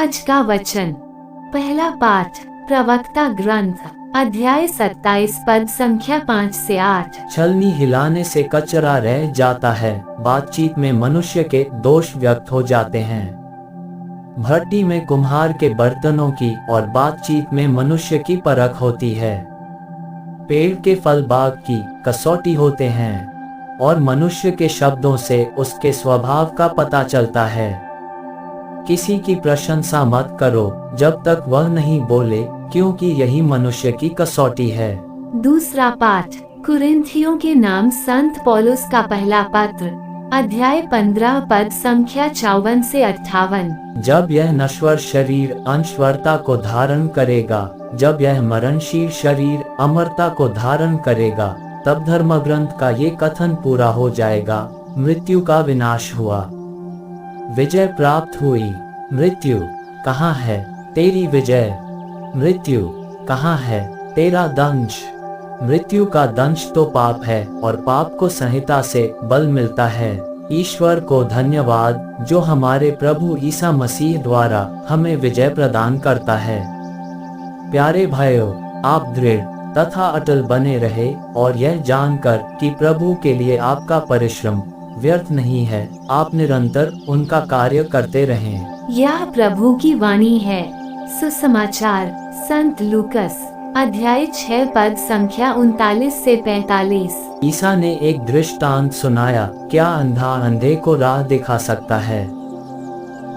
आज का वचन, पहला पाठ प्रवक्ता ग्रंथ अध्याय 27 पद संख्या 5 से 8। छलनी हिलाने से कचरा रह जाता है, बातचीत में मनुष्य के दोष व्यक्त हो जाते हैं। भट्टी में कुम्हार के बर्तनों की और बातचीत में मनुष्य की परख होती है। पेड़ के फल बाग की कसौटी होते हैं और मनुष्य के शब्दों से उसके स्वभाव का पता चलता है। किसी की प्रशंसा मत करो जब तक वह नहीं बोले, क्योंकि यही मनुष्य की कसौटी है। दूसरा पाठ कुरिन्थियों के नाम संत पौलुस का पहला पत्र अध्याय 15 पद संख्या 54 से 58। जब यह नश्वर शरीर अनश्वरता को धारण करेगा, जब यह मरणशील शरीर अमरता को धारण करेगा, तब धर्म ग्रंथ का ये कथन पूरा हो जाएगा, मृत्यु का विनाश हुआ, विजय प्राप्त हुई। मृत्यु कहाँ है तेरी विजय? मृत्यु कहाँ है तेरा दंश? मृत्यु का दंश तो पाप है और पाप को संहिता से बल मिलता है। ईश्वर को धन्यवाद जो हमारे प्रभु ईसा मसीह द्वारा हमें विजय प्रदान करता है। प्यारे भाइयों, आप दृढ़ तथा अटल बने रहे और यह जानकर कि प्रभु के लिए आपका परिश्रम व्यर्थ नहीं है, आप निरंतर उनका कार्य करते रहें। यह प्रभु की वाणी है। सुसमाचार संत लूकस अध्याय 6 पद संख्या 39 से 45। ईसा ने एक दृष्टांत सुनाया, क्या अंधा अंधे को राह दिखा सकता है?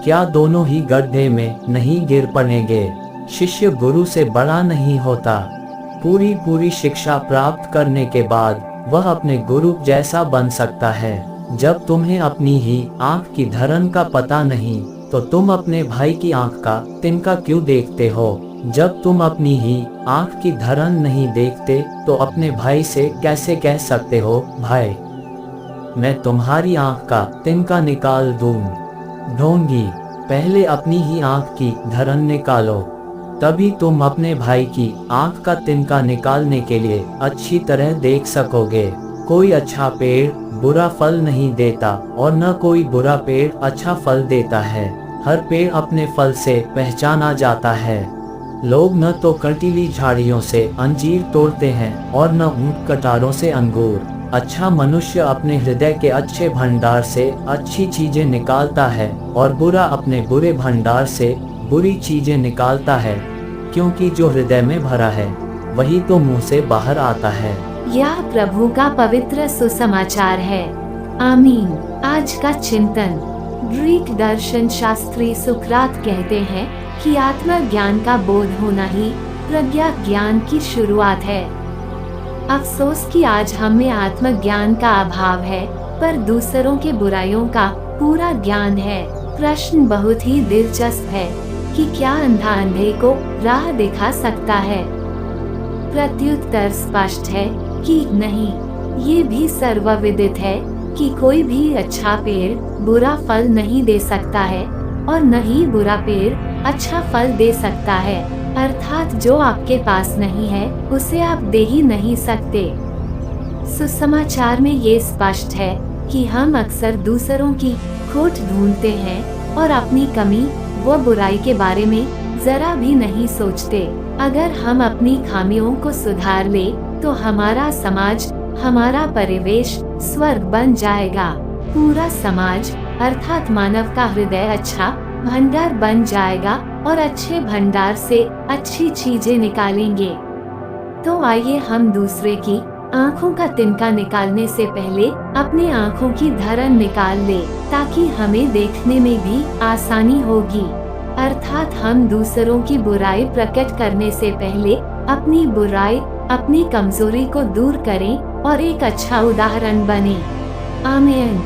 क्या दोनों ही गड्ढे में नहीं गिर पड़ेंगे? शिष्य गुरु से बड़ा नहीं होता। पूरी शिक्षा प्राप्त करने के बाद वह अपने गुरु जैसा बन सकता है। जब तुम्हें अपनी ही आँख की धरन का पता नहीं, तो तुम अपने भाई की आँख का तिनका क्यों देखते हो? जब तुम अपनी ही आँख की धरन नहीं देखते, तो अपने भाई से कैसे कह सकते हो, भाई मैं तुम्हारी आँख का तिनका निकाल दूं? ढोंगी, पहले अपनी ही आँख की धरन निकालो, तभी तुम अपने भाई की आँख का तिनका निकालने के लिए अच्छी तरह देख सकोगे। कोई अच्छा पेड़ बुरा फल नहीं देता और न कोई बुरा पेड़ अच्छा फल देता है। हर पेड़ अपने फल से पहचाना जाता है। लोग न तो कंटीली झाड़ियों से अंजीर तोड़ते हैं और न ऊंट कटारों से अंगूर। अच्छा मनुष्य अपने हृदय के अच्छे भंडार से अच्छी चीजें निकालता है और बुरा अपने बुरे भंडार से बुरी चीजें निकालता है, क्योंकि जो हृदय में भरा है वही तो मुंह से बाहर आता है। यह प्रभु का पवित्र सुसमाचार है। आमीन। आज का चिंतन, ग्रीक दर्शन शास्त्री सुकरात कहते हैं कि आत्मज्ञान का बोध होना ही प्रज्ञा ज्ञान की शुरुआत है। अफसोस कि आज हमें आत्मज्ञान का अभाव है, पर दूसरों के बुराइयों का पूरा ज्ञान है। प्रश्न बहुत ही दिलचस्प है कि क्या अंधा अंधे को राह दिखा सकता है? प्रत्युत्तर स्पष्ट है कि नहीं। ये भी सर्वविदित है कि कोई भी अच्छा पेड़ बुरा फल नहीं दे सकता है और न ही बुरा पेड़ अच्छा फल दे सकता है। अर्थात जो आपके पास नहीं है उसे आप दे ही नहीं सकते। सुसमाचार में ये स्पष्ट है कि हम अक्सर दूसरों की खोट ढूंढते हैं और अपनी कमी व बुराई के बारे में जरा भी नहीं सोचते। अगर हम अपनी खामियों को सुधार ले तो हमारा समाज, हमारा परिवेश स्वर्ग बन जाएगा। पूरा समाज अर्थात मानव का हृदय अच्छा भंडार बन जाएगा और अच्छे भंडार से अच्छी चीजें निकालेंगे। तो आइए हम दूसरे की आँखों का तिनका निकालने से पहले अपने आँखों की धरन निकाल ले, ताकि हमें देखने में भी आसानी होगी। अर्थात हम दूसरों की बुराई प्रकट करने से पहले अपनी बुराई, अपनी कमजोरी को दूर करें और एक अच्छा उदाहरण बने। आमीन।